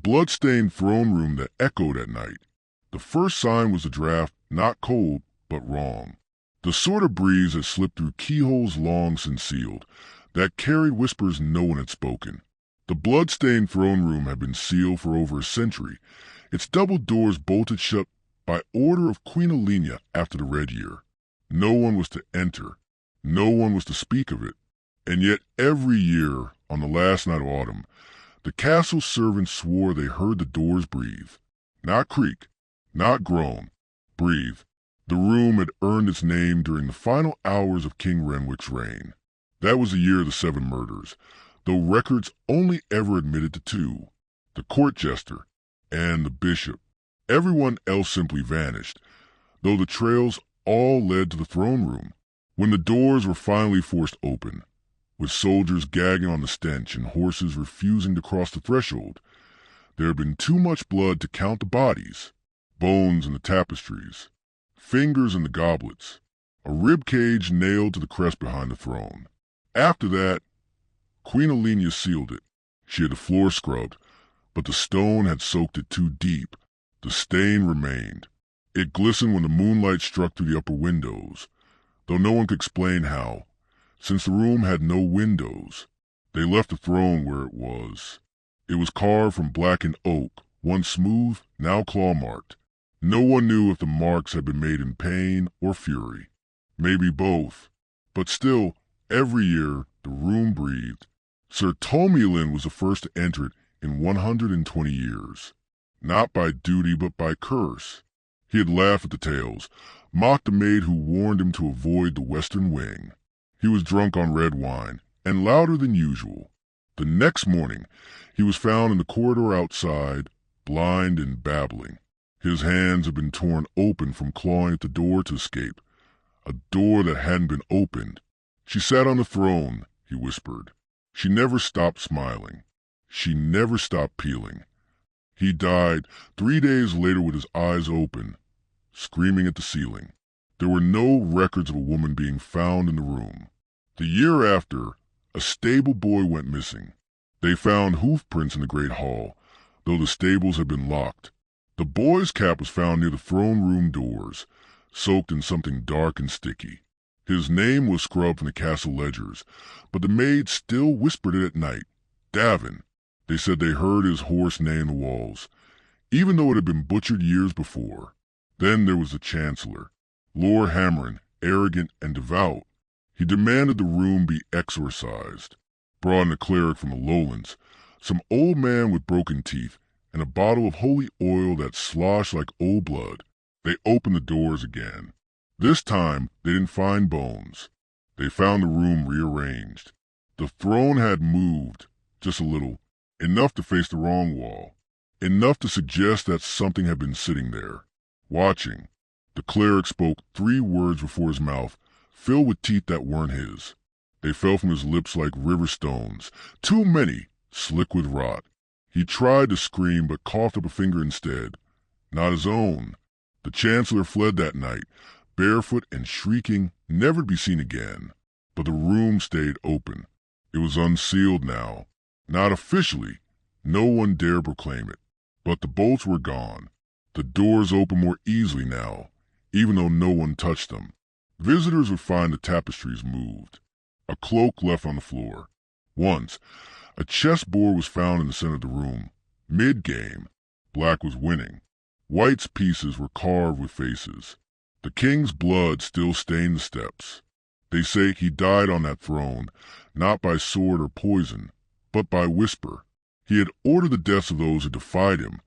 blood-stained throne room that echoed at night. The first sign was a draft, not cold, but wrong. The sort of breeze that slipped through keyholes long since sealed, that carried whispers no one had spoken. The blood-stained throne room had been sealed for over a century, its double doors bolted shut by order of Queen Alenia after the Red Year. No one was to enter, no one was to speak of it, and yet every year, on the last night of autumn, the castle servants swore they heard the doors breathe. Not creak, not groan, breathe. The room had earned its name during the final hours of King Renwick's reign. That was the year of the 7 murders, though records only ever admitted to 2, the court jester and the bishop. Everyone else simply vanished, though the trails all led to the throne room. When the doors were finally forced open, with soldiers gagging on the stench and horses refusing to cross the threshold, there had been too much blood to count the bodies, bones in the tapestries, fingers in the goblets, a rib cage nailed to the crest behind the throne. After that, Queen Alenia sealed it. She had the floor scrubbed, but the stone had soaked it too deep. The stain remained. It glistened when the moonlight struck through the upper windows, though no one could explain how. Since the room had no windows, they left the throne where it was. It was carved from blackened oak, once smooth, now claw-marked. No one knew if the marks had been made in pain or fury. Maybe both. But still, every year, the room breathed. Sir Tomulin was the first to enter it in 120 years. Not by duty, but by curse. He had laughed at the tales, mocked the maid who warned him to avoid the western wing. He was drunk on red wine, and louder than usual. The next morning, he was found in the corridor outside, blind and babbling. His hands had been torn open from clawing at the door to escape, a door that hadn't been opened. She sat on the throne, he whispered. She never stopped smiling. She never stopped peeling. He died 3 days later with his eyes open, screaming at the ceiling. There were no records of a woman being found in the room. The year after, a stable boy went missing. They found hoof prints in the great hall, though the stables had been locked. The boy's cap was found near the throne room doors, soaked in something dark and sticky. His name was scrubbed from the castle ledgers, but the maids still whispered it at night. Davin. They said they heard his hoarse neigh in the walls, even though it had been butchered years before. Then there was the Chancellor, Lord Hammerin, arrogant and devout. He demanded the room be exorcised, brought in a cleric from the lowlands, some old man with broken teeth, and a bottle of holy oil that sloshed like old blood. They opened the doors again. This time, they didn't find bones. They found the room rearranged. The throne had moved, just a little, enough to face the wrong wall, enough to suggest that something had been sitting there, watching. The cleric spoke 3 words before his mouth, filled with teeth that weren't his. They fell from his lips like river stones, too many, slick with rot. He tried to scream, but coughed up a finger instead. Not his own. The Chancellor fled that night, barefoot and shrieking, never to be seen again. But the room stayed open. It was unsealed now. Not officially. No one dared proclaim it. But the bolts were gone. The doors opened more easily now, even though no one touched them. Visitors would find the tapestries moved. A cloak left on the floor. Once, a chessboard was found in the center of the room. Mid-game, black was winning. White's pieces were carved with faces. The king's blood still stained the steps. They say he died on that throne, not by sword or poison, but by whisper. He had ordered the deaths of those who defied him.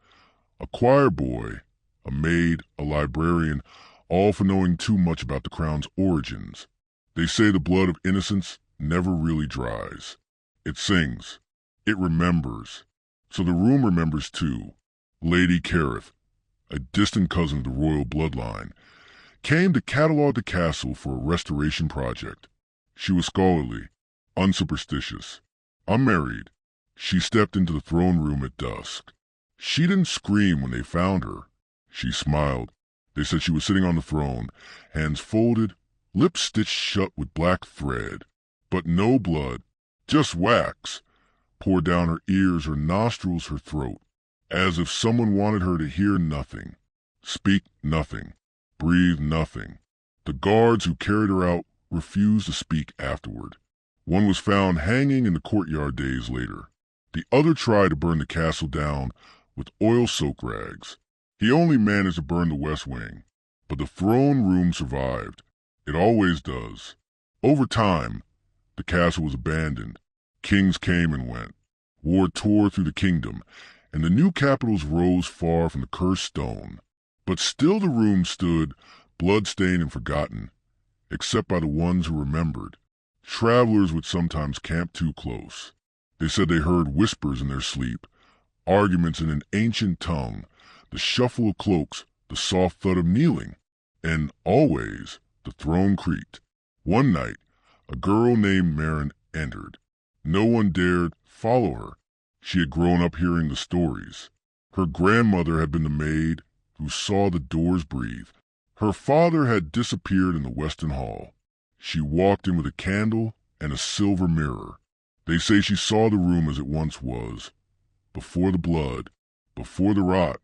A choir boy, a maid, a librarian, all for knowing too much about the crown's origins. They say the blood of innocence never really dries. It sings. It remembers. So the room remembers too. Lady Carith, a distant cousin of the royal bloodline, came to catalog the castle for a restoration project. She was scholarly, unsuperstitious, unmarried. She stepped into the throne room at dusk. She didn't scream when they found her. She smiled. They said she was sitting on the throne, hands folded, lips stitched shut with black thread. But no blood, just wax, poured down her ears, her nostrils, her throat. as if someone wanted her to hear nothing, speak nothing, breathe nothing. The guards who carried her out refused to speak afterward. One was found hanging in the courtyard days later. The other tried to burn the castle down with oil-soaked rags. He only managed to burn the west wing, but the throne room survived. It always does. Over time, the castle was abandoned. Kings came and went. War tore through the kingdom, and the new capitals rose far from the cursed stone. But still the room stood, blood-stained and forgotten, except by the ones who remembered. Travelers would sometimes camp too close. They said they heard whispers in their sleep, arguments in an ancient tongue, the shuffle of cloaks, the soft thud of kneeling, and always the throne creaked. One night, a girl named Marin entered. No one dared follow her. She had grown up hearing the stories. Her grandmother had been the maid who saw the doors breathe. Her father had disappeared in the western hall. She walked in with a candle and a silver mirror. They say she saw the room as it once was, before the blood, before the rot.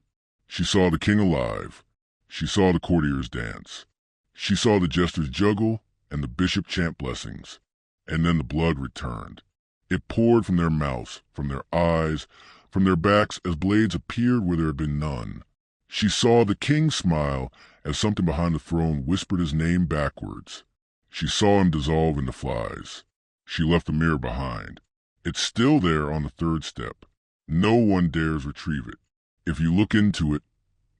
She saw the king alive. She saw the courtiers dance. She saw the jesters juggle and the bishop chant blessings. And then the blood returned. It poured from their mouths, from their eyes, from their backs as blades appeared where there had been none. She saw the king smile as something behind the throne whispered his name backwards. She saw him dissolve into flies. She left the mirror behind. It's still there on the third step. No one dares retrieve it. If you look into it,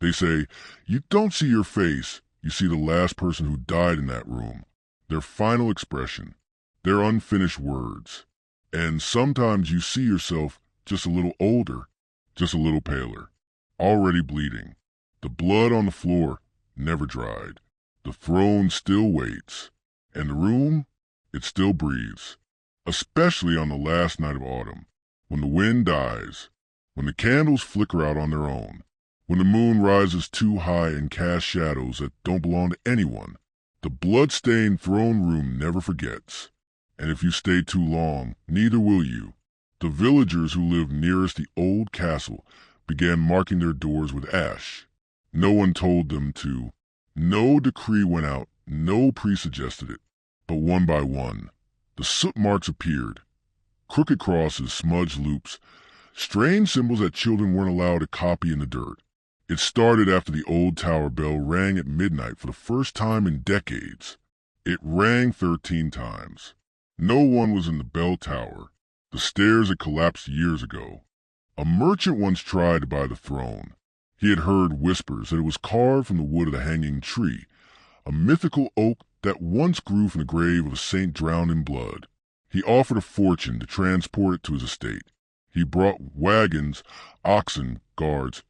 they say, you don't see your face, you see the last person who died in that room, their final expression, their unfinished words. And sometimes you see yourself just a little older, just a little paler, already bleeding. The blood on the floor never dried. The throne still waits. And the room, it still breathes. Especially on the last night of autumn, when the wind dies, when the candles flicker out on their own, when the moon rises too high and casts shadows that don't belong to anyone. The blood-stained throne room never forgets. And if you stay too long, neither will you. The villagers who lived nearest the old castle began marking their doors with ash. No one told them to. No decree went out, no priest suggested it. But one by one, the soot marks appeared. Crooked crosses, smudged loops, strange symbols that children weren't allowed to copy in the dirt. It started after the old tower bell rang at midnight for the first time in decades. It rang 13 times. No one was in the bell tower. The stairs had collapsed years ago. A merchant once tried to buy the throne. He had heard whispers that it was carved from the wood of the hanging tree, a mythical oak that once grew from the grave of a saint drowned in blood. He offered a fortune to transport it to his estate. He brought wagons, oxen, guards,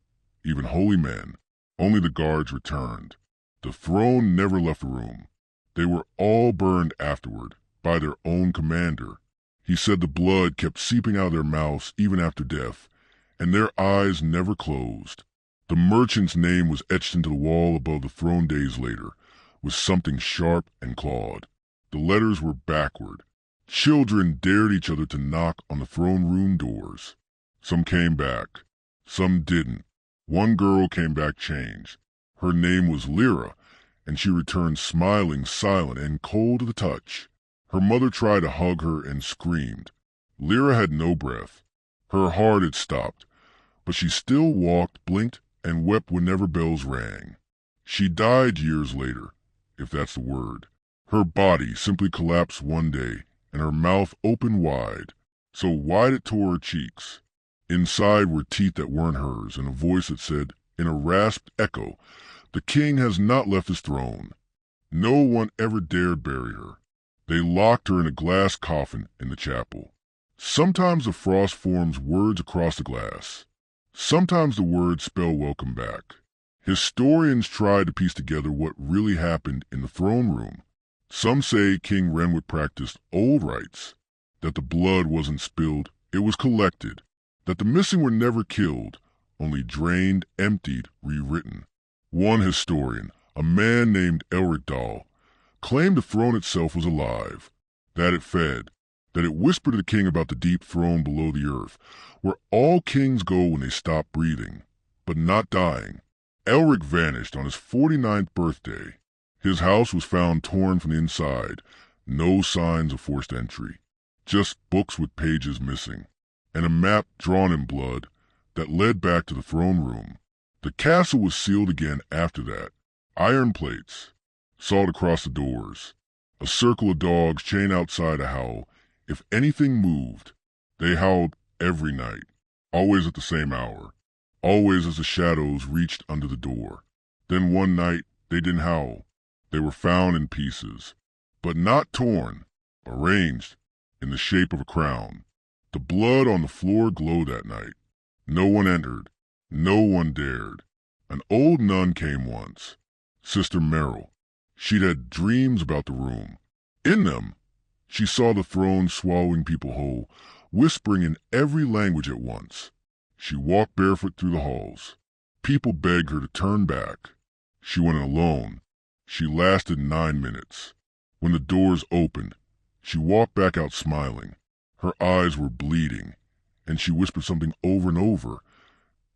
even holy men. Only the guards returned. The throne never left the room. They were all burned afterward by their own commander. He said the blood kept seeping out of their mouths even after death, and their eyes never closed. The merchant's name was etched into the wall above the throne days later, with something sharp and clawed. The letters were backward. Children dared each other to knock on the throne room doors. Some came back. Some didn't. One girl came back changed. Her name was Lyra, and she returned smiling, silent, and cold to the touch. Her mother tried to hug her and screamed. Lyra had no breath. Her heart had stopped, but she still walked, blinked, and wept whenever bells rang. She died years later, if that's the word. Her body simply collapsed one day, and her mouth opened wide, so wide it tore her cheeks. Inside were teeth that weren't hers, and a voice that said, in a rasped echo, "The king has not left his throne." No one ever dared bury her. They locked her in a glass coffin in the chapel. Sometimes the frost forms words across the glass. Sometimes the words spell welcome back. Historians try to piece together what really happened in the throne room. Some say King Renwick practiced old rites, that the blood wasn't spilled, it was collected, that the missing were never killed, only drained, emptied, rewritten. One historian, a man named Elric claimed the throne itself was alive, that it fed, that it whispered to the king about the deep throne below the earth, where all kings go when they stop breathing, but not dying. Elric vanished on his 49th birthday. His house was found torn from the inside, no signs of forced entry, just books with pages missing, and a map drawn in blood that led back to the throne room. The castle was sealed again after that. Iron plates, sawed across the doors. A circle of dogs chained outside to howl. If anything moved, they howled every night, always at the same hour, always as the shadows reached under the door. Then one night, they didn't howl. They were found in pieces, but not torn, arranged in the shape of a crown. The blood on the floor glowed that night. No one entered. No one dared. An old nun came once, Sister Merrill. She'd had dreams about the room. In them, she saw the throne swallowing people whole, whispering in every language at once. She walked barefoot through the halls. People begged her to turn back. She went alone. She lasted 9 minutes. When the doors opened, she walked back out smiling. Her eyes were bleeding, and she whispered something over and over.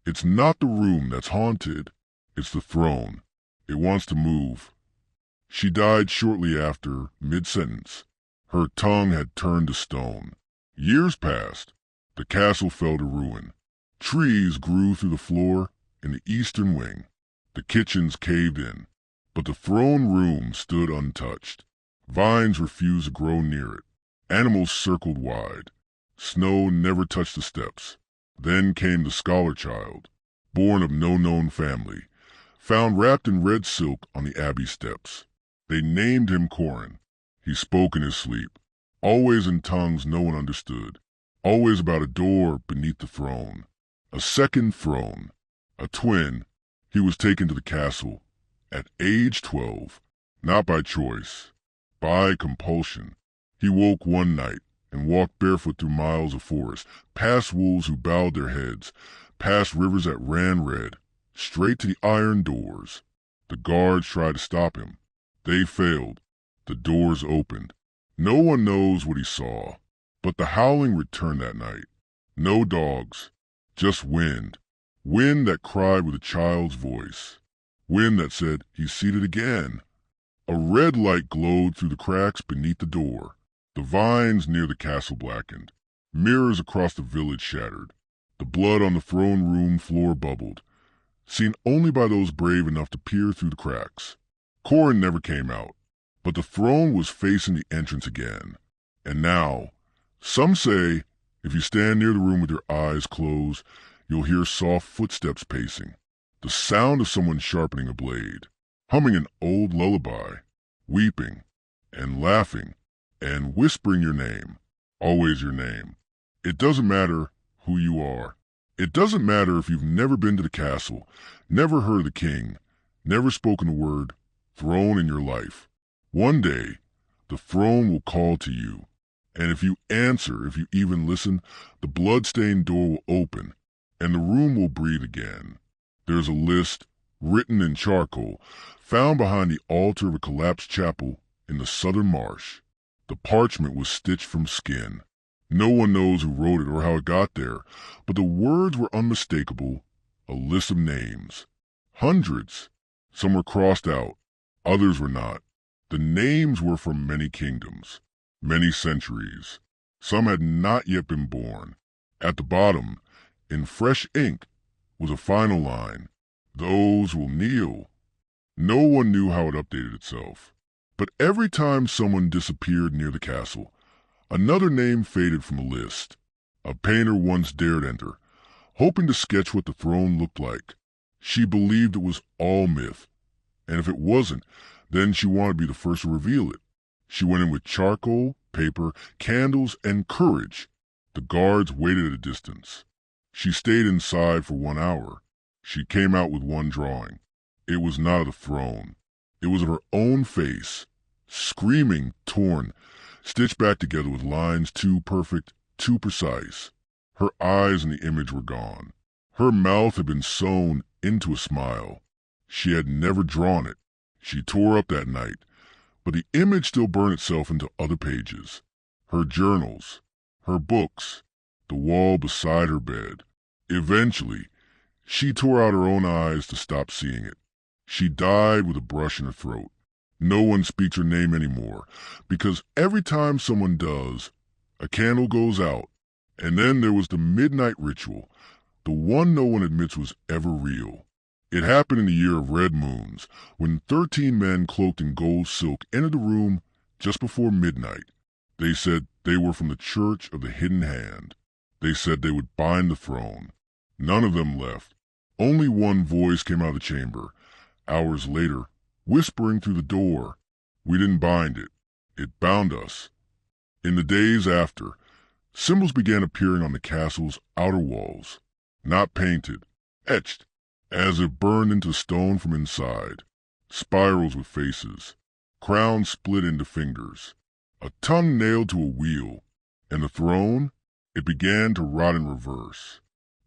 It's not the room that's haunted. It's the throne. It wants to move. She died shortly after, mid-sentence. Her tongue had turned to stone. Years passed. The castle fell to ruin. Trees grew through the floor in the eastern wing. The kitchens caved in, but the throne room stood untouched. Vines refused to grow near it. Animals circled wide. Snow never touched the steps. Then came the scholar child, born of no known family, found wrapped in red silk on the abbey steps. They named him Corin. He spoke in his sleep, always in tongues no one understood, always about a door beneath the throne. A second throne, a twin. He was taken to the castle at age 12, not by choice, by compulsion. He woke one night and walked barefoot through miles of forest, past wolves who bowed their heads, past rivers that ran red, straight to the iron doors. The guards tried to stop him. They failed. The doors opened. No one knows what he saw, but the howling returned that night. No dogs, just wind. Wind that cried with a child's voice. Wind that said, "He's seated again." A red light glowed through the cracks beneath the door. The vines near the castle blackened. Mirrors across the village shattered. The blood on the throne room floor bubbled, seen only by those brave enough to peer through the cracks. Corin never came out, but the throne was facing the entrance again. And now, some say, if you stand near the room with your eyes closed, you'll hear soft footsteps pacing, the sound of someone sharpening a blade, humming an old lullaby, weeping and laughing and whispering your name, always your name. It doesn't matter who you are. It doesn't matter if you've never been to the castle, never heard of the king, never spoken a word, throne in your life. One day, the throne will call to you, and if you answer, if you even listen, the blood-stained door will open, and the room will breathe again. There's a list, written in charcoal, found behind the altar of a collapsed chapel in the southern marsh. The parchment was stitched from skin. No one knows who wrote it or how it got there, but the words were unmistakable, a list of names. Hundreds. Some were crossed out, others were not. The names were from many kingdoms, many centuries. Some had not yet been born. At the bottom, in fresh ink, was a final line. Those will kneel. No one knew how it updated itself. But every time someone disappeared near the castle, another name faded from the list. A painter once dared enter, hoping to sketch what the throne looked like. She believed it was all myth, and if it wasn't, then she wanted to be the first to reveal it. She went in with charcoal, paper, candles, and courage. The guards waited at a distance. She stayed inside for 1 hour. She came out with one drawing. It was not of the throne. It was of her own face, screaming, torn, stitched back together with lines too perfect, too precise. Her eyes in the image were gone. Her mouth had been sewn into a smile. She had never drawn it. She tore up that night, but the image still burned itself into other pages. her journals, her books, the wall beside her bed. Eventually, she tore out her own eyes to stop seeing it. She died with a brush in her throat. No one speaks her name anymore, because every time someone does, a candle goes out. And then there was the midnight ritual, the one no one admits was ever real. It happened in the year of red moons, when 13 men cloaked in gold silk entered the room just before midnight. They said they were from the Church of the Hidden Hand. They said they would bind the throne. None of them left. Only one voice came out of the chamber, hours later, whispering through the door. We didn't bind it. It bound us. In the days after, symbols began appearing on the castle's outer walls, not painted, etched, as if burned into stone from inside. Spirals with faces, crowns split into fingers, a tongue nailed to a wheel, and the throne, it began to rot in reverse.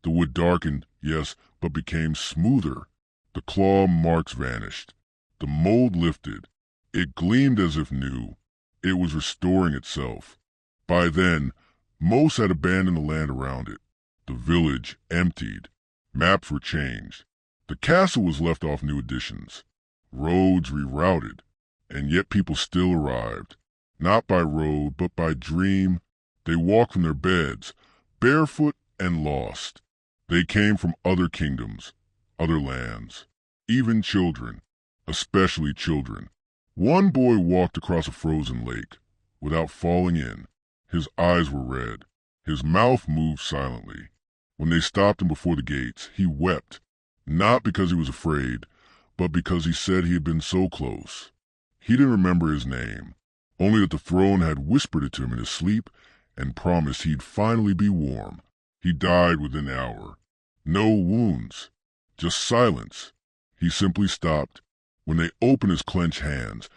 The wood darkened, yes, but became smoother. The claw marks vanished. The mold lifted. It gleamed as if new. It was restoring itself. By then, most had abandoned the land around it. The village emptied. Maps were changed. The castle was left off new additions. Roads rerouted. And yet people still arrived. Not by road, but by dream. They walked from their beds, barefoot and lost. They came from other kingdoms, other lands, even children, especially children. One boy walked across a frozen lake, without falling in. His eyes were red. His mouth moved silently. When they stopped him before the gates, he wept, not because he was afraid, but because he said he had been so close. He didn't remember his name, only that the throne had whispered it to him in his sleep and promised he'd finally be warm. He died within an hour. No wounds, just silence. He simply stopped. When they opened his clenched hands,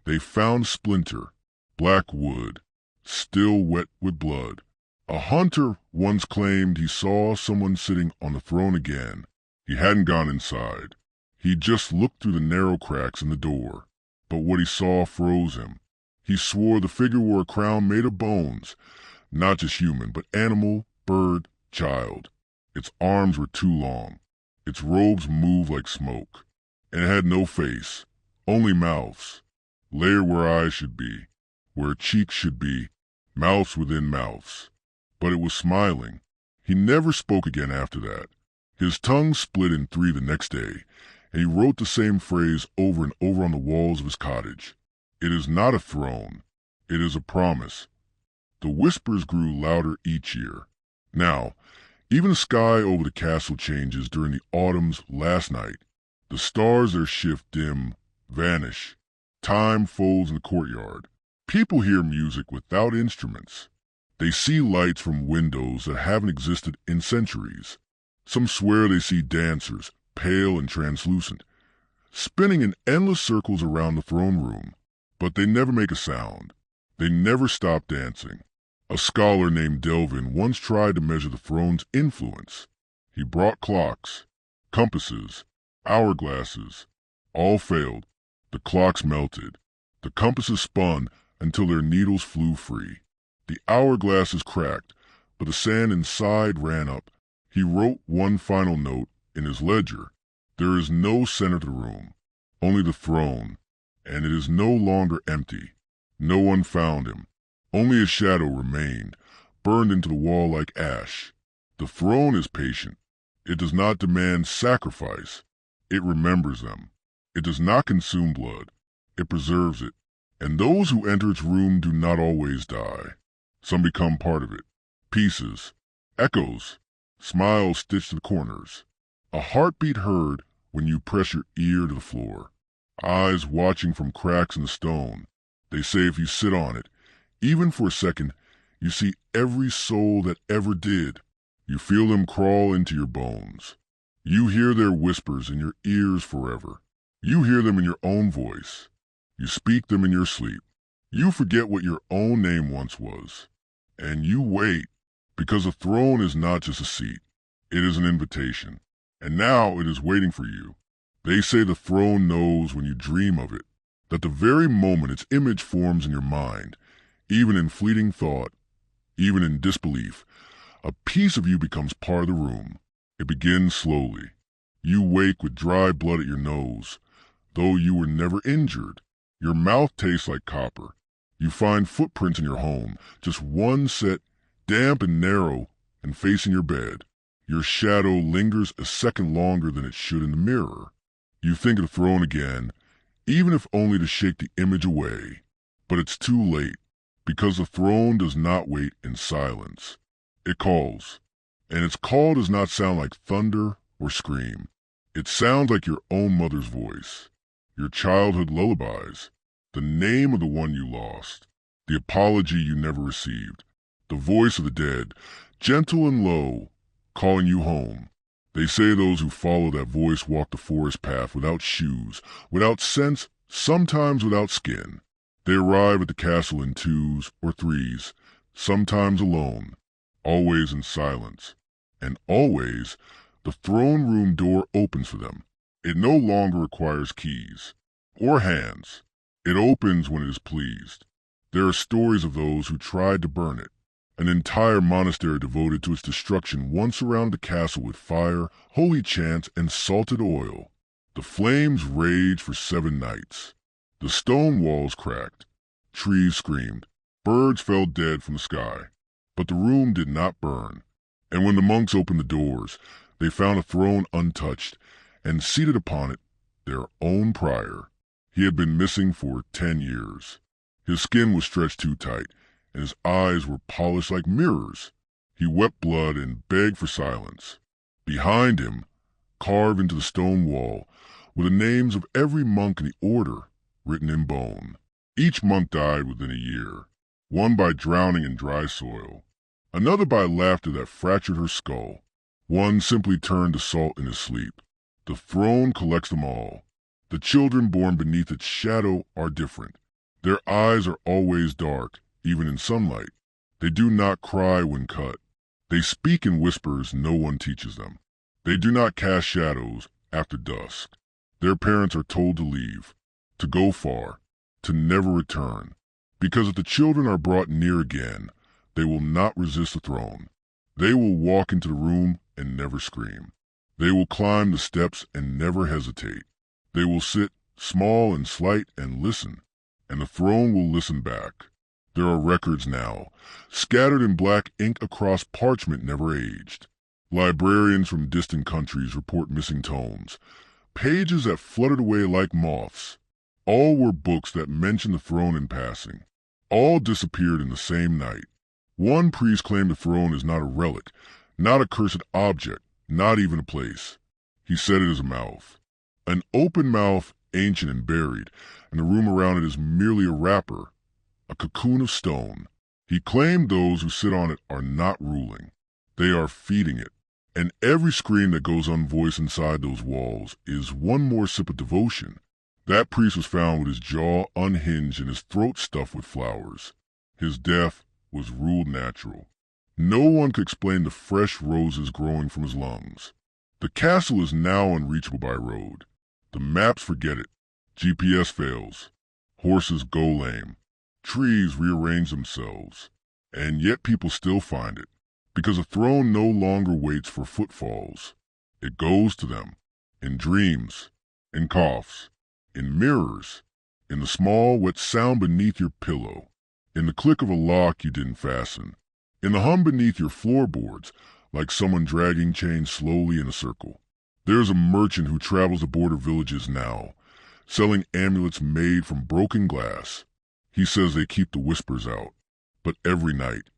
they found splinter, black wood, still wet with blood. A hunter once claimed he saw someone sitting on the throne again. He hadn't gone inside. He just looked through the narrow cracks in the door. But what he saw froze him. He swore the figure wore a crown made of bones, not just human, but animal, bird, child. Its arms were too long. Its robes moved like smoke. And it had no face, only mouths. Layer where eyes should be, where cheeks should be, mouths within mouths. But it was smiling. He never spoke again after that. His tongue split in 3 the next day, and he wrote the same phrase over and over on the walls of his cottage. It is not a throne. It is a promise. The whispers grew louder each year. Now, even the sky over the castle changes during the autumn's last night. The stars there shift dim, vanish. Time folds in the courtyard. People hear music without instruments. They see lights from windows that haven't existed in centuries. Some swear they see dancers, pale and translucent, spinning in endless circles around the throne room. But they never make a sound. They never stop dancing. A scholar named Delvin once tried to measure the throne's influence. He brought clocks, compasses, hourglasses. All failed. The clocks melted. The compasses spun until their needles flew free. The hourglasses cracked, but the sand inside ran up. He wrote one final note in his ledger. There is no center to the room, only the throne, and it is no longer empty. No one found him. Only a shadow remained, burned into the wall like ash. The throne is patient. It does not demand sacrifice. It remembers them. It does not consume blood. It preserves it. And those who enter its room do not always die. Some become part of it. Pieces, echoes, smiles stitched to the corners. A heartbeat heard when you press your ear to the floor. Eyes watching from cracks in the stone. They say if you sit on it, even for a second, you see every soul that ever did. You feel them crawl into your bones. You hear their whispers in your ears forever. You hear them in your own voice. You speak them in your sleep. You forget what your own name once was. And you wait, because a throne is not just a seat. It is an invitation. And now it is waiting for you. They say the throne knows when you dream of it, that the very moment its image forms in your mind, Even in fleeting thought, even in disbelief, a piece of you becomes part of the room. It begins slowly. You wake with dry blood at your nose, though you were never injured. Your mouth tastes like copper. You find footprints in your home, just one set, damp and narrow, and facing your bed. Your shadow lingers a second longer than it should in the mirror. You think of the throne again, even if only to shake the image away. But it's too late, because the throne does not wait in silence. It calls, and its call does not sound like thunder or scream. It sounds like your own mother's voice, your childhood lullabies, the name of the one you lost, the apology you never received, the voice of the dead, gentle and low, calling you home. They say those who follow that voice walk the forest path without shoes, without sense, sometimes without skin. They arrive at the castle in twos or threes, sometimes alone, always in silence. And always, the throne room door opens for them. It no longer requires keys or hands. It opens when it is pleased. There are stories of those who tried to burn it. An entire monastery devoted to its destruction once surrounded the castle with fire, holy chants, and salted oil. The flames raged for 7 nights. The stone walls cracked. Trees screamed. Birds fell dead from the sky. But the room did not burn. And when the monks opened the doors, they found a throne untouched, and seated upon it, their own prior. He had been missing for 10 years. His skin was stretched too tight, and his eyes were polished like mirrors. He wept blood and begged for silence. Behind him, carved into the stone wall, were the names of every monk in the order, written in bone. Each monk died within a year, one by drowning in dry soil, another by laughter that fractured her skull, one simply turned to salt in his sleep. The throne collects them all. The children born beneath its shadow are different. Their eyes are always dark, even in sunlight. They do not cry when cut. They speak in whispers no one teaches them. They do not cast shadows after dusk. Their parents are told to leave, to go far, to never return, because if the children are brought near again, they will not resist the throne. They will walk into the room and never scream. They will climb the steps and never hesitate. They will sit, small and slight, and listen, and the throne will listen back. There are records now, scattered in black ink across parchment never aged. Librarians from distant countries report missing tomes, pages that fluttered away like moths. All were books that mentioned the throne in passing. All disappeared in the same night. One priest claimed the throne is not a relic, not a cursed object, not even a place. He said it is a mouth. An open mouth, ancient and buried, and the room around it is merely a wrapper, a cocoon of stone. He claimed those who sit on it are not ruling. They are feeding it. And every scream that goes unvoiced inside those walls is one more sip of devotion. That priest was found with his jaw unhinged and his throat stuffed with flowers. His death was ruled natural. No one could explain the fresh roses growing from his lungs. The castle is now unreachable by road. The maps forget it. GPS fails. Horses go lame. Trees rearrange themselves. And yet people still find it, because the throne no longer waits for footfalls. It goes to them, in dreams, in coughs, in mirrors, in the small wet sound beneath your pillow, in the click of a lock you didn't fasten, in the hum beneath your floorboards, like someone dragging chains slowly in a circle. There's a merchant who travels the border villages now, selling amulets made from broken glass. He says they keep the whispers out. But every night,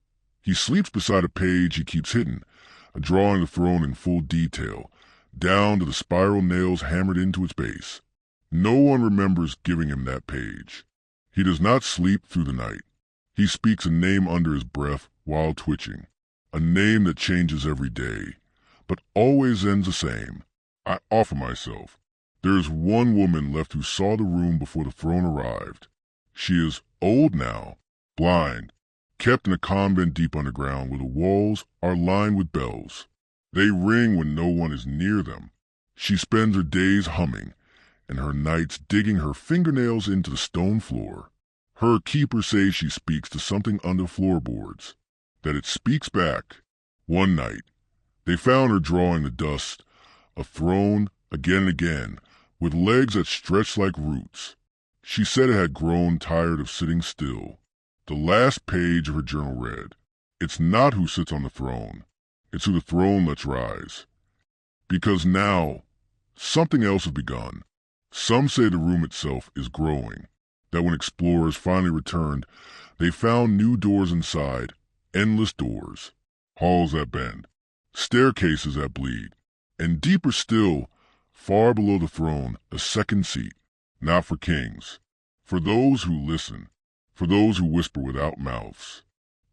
he sleeps beside a page he keeps hidden, a drawing of the throne in full detail, down to the spiral nails hammered into its base. No one remembers giving him that page. He does not sleep through the night. He speaks a name under his breath while twitching, a name that changes every day, but always ends the same. I offer myself. There is one woman left who saw the room before the throne arrived. She is old now, blind, kept in a convent deep underground where the walls are lined with bells. They ring when no one is near them. She spends her days humming, and her nights digging her fingernails into the stone floor. Her keepers say she speaks to something under floorboards, that it speaks back. One night, they found her drawing the dust, a throne again and again, with legs that stretched like roots. She said it had grown tired of sitting still. The last page of her journal read, "It's not who sits on the throne, it's who the throne lets rise." Because now, something else has begun. Some say the room itself is growing, that when explorers finally returned, they found new doors inside, endless doors, halls that bend, staircases that bleed, and deeper still, far below the throne, a second seat, not for kings, for those who listen, for those who whisper without mouths.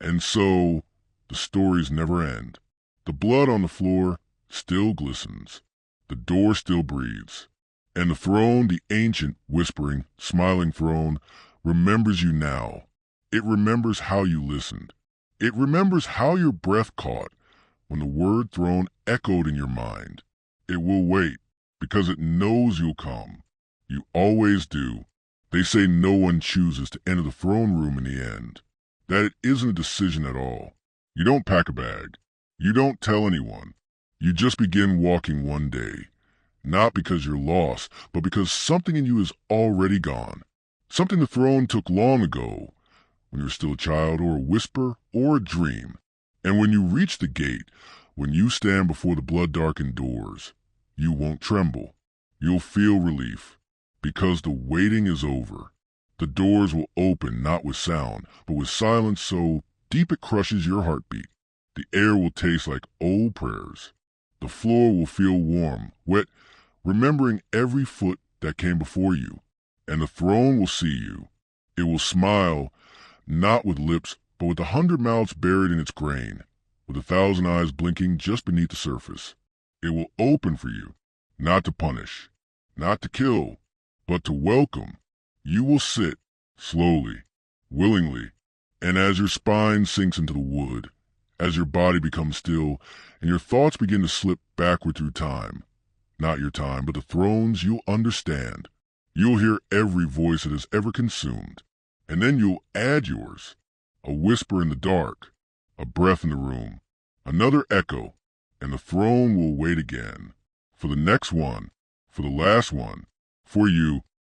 And so, the stories never end. The blood on the floor still glistens, the door still breathes, and the throne, the ancient, whispering, smiling throne, remembers you now. It remembers how you listened. It remembers how your breath caught when the word throne echoed in your mind. It will wait, because it knows you'll come. You always do. They say no one chooses to enter the throne room in the end, that it isn't a decision at all. You don't pack a bag. You don't tell anyone. You just begin walking one day, not because you're lost, but because something in you is already gone. Something the throne took long ago, when you were still a child, or a whisper, or a dream. And when you reach the gate, when you stand before the blood-darkened doors, you won't tremble. You'll feel relief, because the waiting is over. The doors will open not with sound, but with silence so deep it crushes your heartbeat. The air will taste like old prayers. The floor will feel warm, wet, remembering every foot that came before you. And the throne will see you. It will smile, not with lips, but with 100 mouths buried in its grain, with 1,000 eyes blinking just beneath the surface. It will open for you, not to punish, not to kill, but to welcome. You will sit, slowly, willingly, and as your spine sinks into the wood, as your body becomes still, and your thoughts begin to slip backward through time, not your time, but the thrones, you'll understand. You'll hear every voice it has ever consumed, and then you'll add yours, a whisper in the dark, a breath in the room, another echo, and the throne will wait again, for the next one, for the last one, for you,